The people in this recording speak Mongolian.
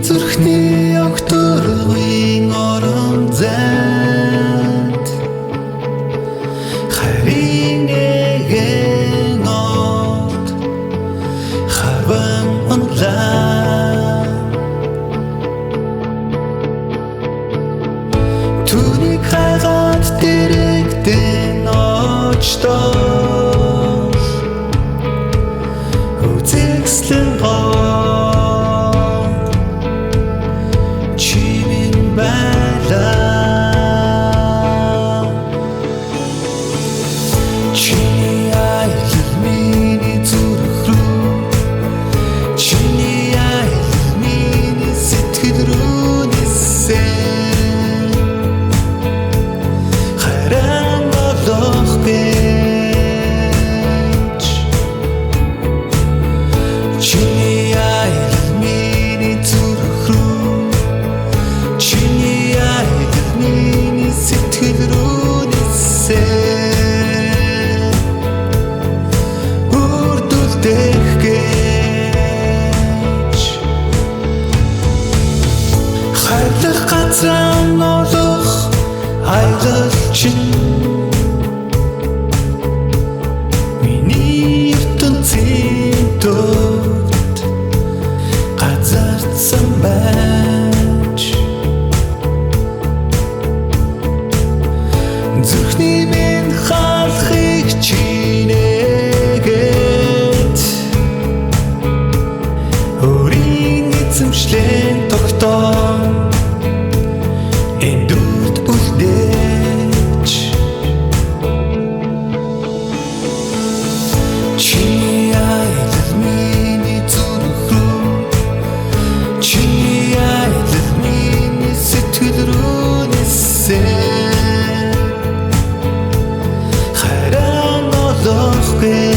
зүрхний огтөргийн орон зайд харин нэгэн од харван онлаа түүнийг хайгаад дэрэгдэн очтол үзэгслэн хайрлах газраа нолох айгалчин миний ертөнцийн төвд газардсан байж зүрхний минь хаалхыг чинээгээд өөрийн эзэмшлэн тогтоон эндүрт үлдээч чиний аялал миний зүрх рүү чиний аялал миний сэтгэл рүү нисэн хайран олохгүй